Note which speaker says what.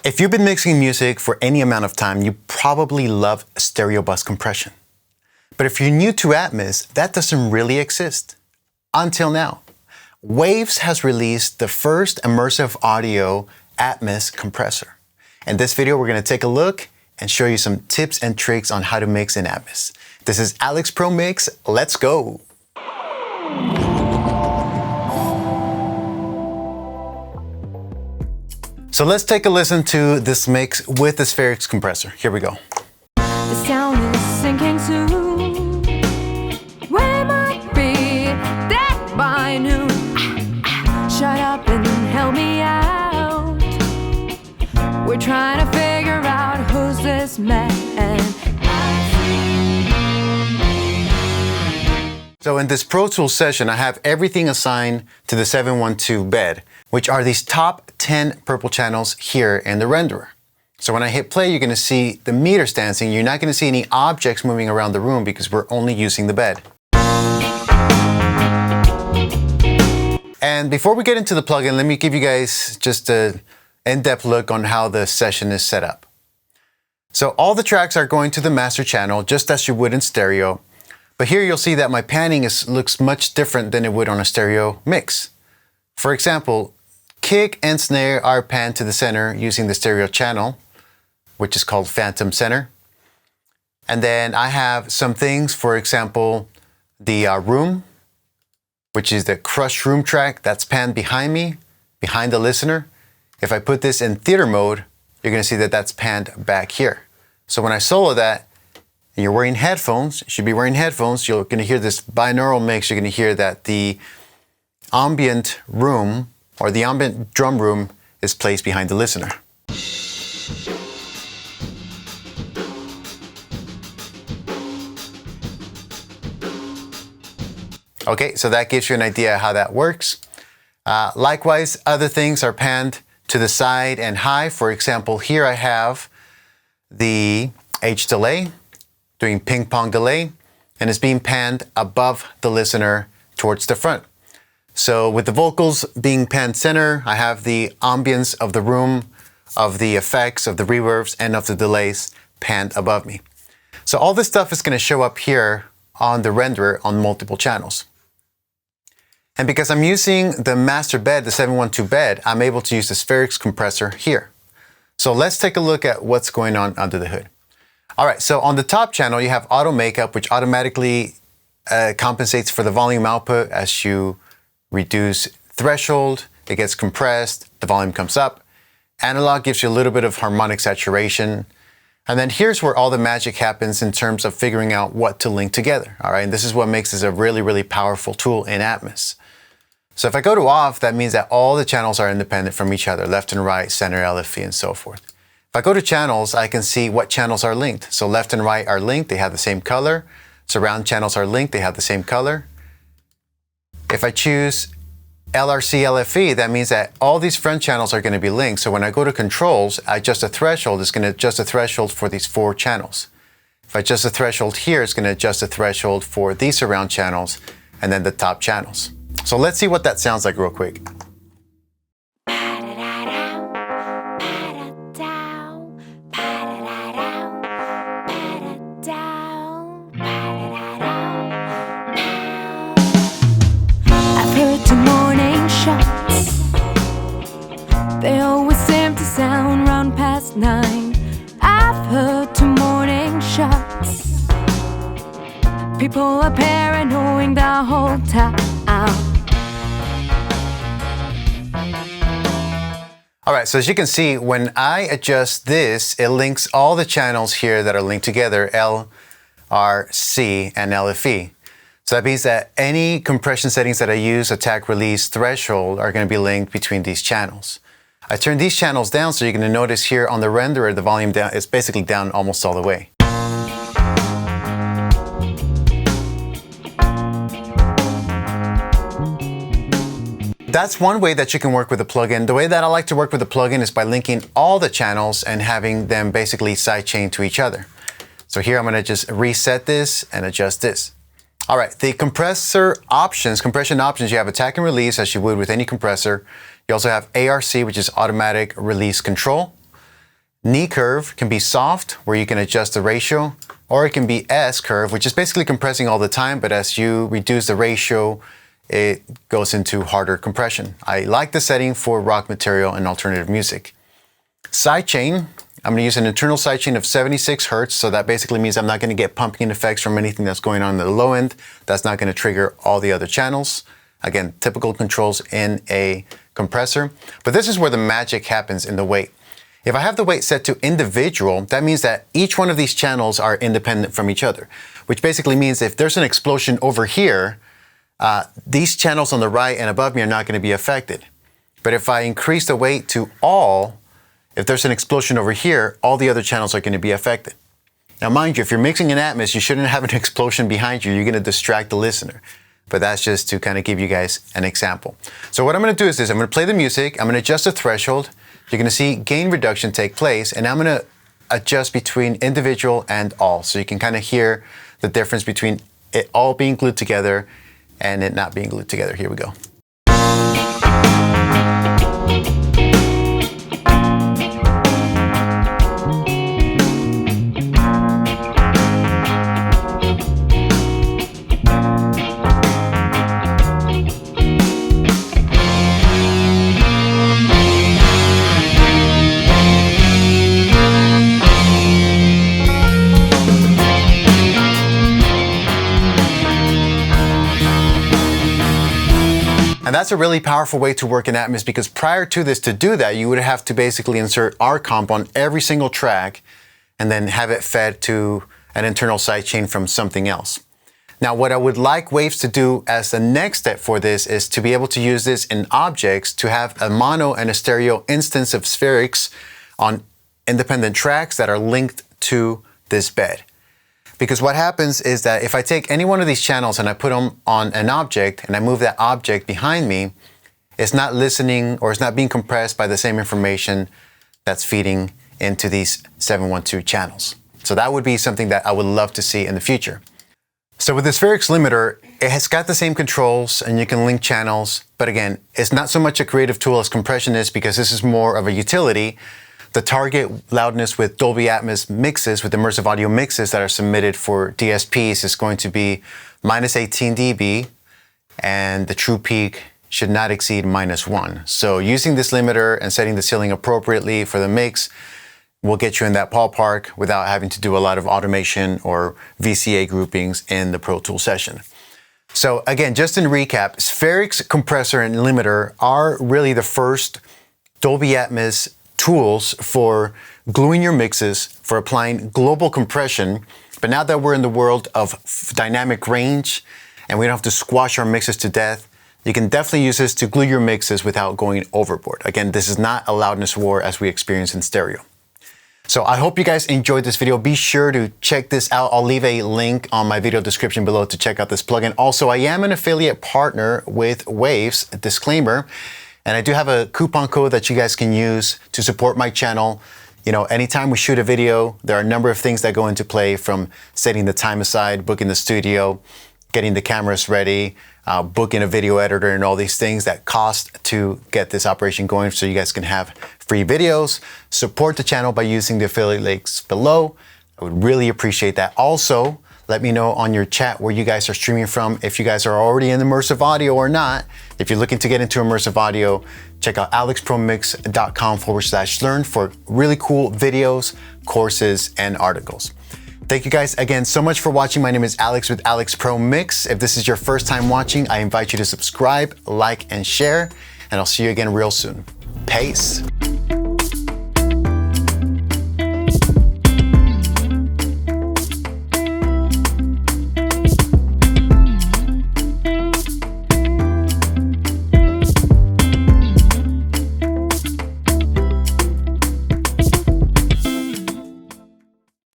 Speaker 1: If you've been mixing music for any amount of time, you probably love stereo bus compression. But if you're new to Atmos, that doesn't really exist. Until now. Waves has released the first immersive audio Atmos compressor. In this video, we're going to take a look and show you some tips and tricks on how to mix in Atmos. This is Alex Pro Mix. Let's go! So let's take a listen to this mix with the Spherix compressor. Here we go.
Speaker 2: The sound is sinking soon. We might be dead by noon. Shut up and help me out. We're trying to figure out who's this man.
Speaker 1: So in this Pro Tools session, I have everything assigned to the 712 bed, which are these top 10 purple channels here in the renderer. So when I hit play, you're going to see the meters dancing. You're not going to see any objects moving around the room because we're only using the bed. And before we get into the plugin, let me give you guys just an in-depth look on how the session is set up. So all the tracks are going to the master channel, just as you would in stereo. But here you'll see that my panning looks much different than it would on a stereo mix. For example, kick and snare are panned to the center using the stereo channel, which is called phantom center. And then I have some things, for example, the room, which is the crushed room track that's panned behind me, behind the listener. If I put this in theater mode, you're going to see that that's panned back here. So when I solo that, and you're wearing headphones, you should be wearing headphones, you're going to hear this binaural mix. You're going to hear that the ambient room or the ambient drum room is placed behind the listener. Okay, so that gives you an idea how that works. Likewise, other things are panned to the side and high. For example, here I have the H delay, doing ping pong delay, and it's being panned above the listener towards the front. So with the vocals being panned center, I have the ambience of the room, of the effects, of the reverbs, and of the delays panned above me. So all this stuff is going to show up here on the renderer on multiple channels. And because I'm using the master bed, the 712 bed, I'm able to use the Spherix compressor here. So let's take a look at what's going on under the hood. All right, so on the top channel, you have auto makeup, which automatically compensates for the volume output as you reduce threshold, it gets compressed, the volume comes up. Analog gives you a little bit of harmonic saturation. And then here's where all the magic happens in terms of figuring out what to link together. All right, and this is what makes this a really, really powerful tool in Atmos. So if I go to off, that means that all the channels are independent from each other, left and right, center, LFE, and so forth. If I go to channels, I can see what channels are linked. So left and right are linked, they have the same color. Surround channels are linked, they have the same color. If I choose LRC, LFE, that means that all these front channels are going to be linked. So when I go to controls, I adjust a threshold, it's going to adjust a threshold for these 4 channels. If I adjust the threshold here, it's going to adjust the threshold for these surround channels and then the top channels. So let's see what that sounds like real quick.
Speaker 2: They always seem to sound round past 9. I've heard 2 morning shots. People are paranoid the whole time.
Speaker 1: All right, so as you can see, when I adjust this, it links all the channels here that are linked together, L, R, C, and LFE. So that means that any compression settings that I use, attack, release, threshold, are going to be linked between these channels. I turn these channels down, so you're going to notice here on the renderer, the volume down is basically down almost all the way. That's one way that you can work with the plugin. The way that I like to work with the plugin is by linking all the channels and having them basically sidechain to each other. So here I'm going to just reset this and adjust this. All right, the compressor options, compression options, you have attack and release as you would with any compressor. You also have ARC, which is automatic release control. Knee curve can be soft, where you can adjust the ratio, or it can be S curve, which is basically compressing all the time, but as you reduce the ratio, it goes into harder compression. I like the setting for rock material and alternative music. Sidechain, I'm going to use an internal sidechain of 76 Hertz, so that basically means I'm not going to get pumping effects from anything that's going on in the low end. That's not going to trigger all the other channels. Again, typical controls in a compressor. But this is where the magic happens in the weight. If I have the weight set to individual, that means that each one of these channels are independent from each other, which basically means if there's an explosion over here, these channels on the right and above me are not going to be affected. But if I increase the weight to all, if there's an explosion over here, all the other channels are going to be affected. Now, mind you, if you're mixing in Atmos, you shouldn't have an explosion behind you. You're going to distract the listener. But that's just to kind of give you guys an example. So what I'm going to do is this. I'm going to play the music. I'm going to adjust the threshold. You're going to see gain reduction take place. And I'm going to adjust between individual and all. So you can kind of hear the difference between it all being glued together and it not being glued together. Here we go. And that's a really powerful way to work in Atmos, because prior to this, to do that, you would have to basically insert our comp on every single track and then have it fed to an internal sidechain from something else. Now, what I would like Waves to do as the next step for this is to be able to use this in objects, to have a mono and a stereo instance of Spherix on independent tracks that are linked to this bed. Because what happens is that if I take any one of these channels and I put them on an object and I move that object behind me, it's not listening or it's not being compressed by the same information that's feeding into these 712 channels. So that would be something that I would love to see in the future. So with the Spherix limiter, it has got the same controls and you can link channels, but again, it's not so much a creative tool as compression is, because this is more of a utility. The target loudness with Dolby Atmos mixes, with immersive audio mixes that are submitted for DSPs, is going to be -18 dB, and the true peak should not exceed -1. So using this limiter and setting the ceiling appropriately for the mix will get you in that ballpark without having to do a lot of automation or VCA groupings in the Pro Tools session. So again, just in recap, Spherix Compressor and Limiter are really the first Dolby Atmos tools for gluing your mixes, for applying global compression. But now that we're in the world of dynamic range and we don't have to squash our mixes to death, you can definitely use this to glue your mixes without going overboard. Again, this is not a loudness war as we experience in stereo. So I hope you guys enjoyed this video. Be sure to check this out. I'll leave a link on my video description below to check out this plugin. Also, I am an affiliate partner with Waves, disclaimer. And I do have a coupon code that you guys can use to support my channel. You know, anytime we shoot a video, there are a number of things that go into play, from setting the time aside, booking the studio, getting the cameras ready, booking a video editor, and all these things that cost to get this operation going so you guys can have free videos. Support the channel by using the affiliate links below. I would really appreciate that. Also, let me know on your chat where you guys are streaming from, if you guys are already in immersive audio or not. If you're looking to get into immersive audio, check out alexpromix.com/learn for really cool videos, courses, and articles. Thank you guys again so much for watching. My name is Alex with Alex Pro Mix. If this is your first time watching, I invite you to subscribe, like, and share, and I'll see you again real soon. Peace.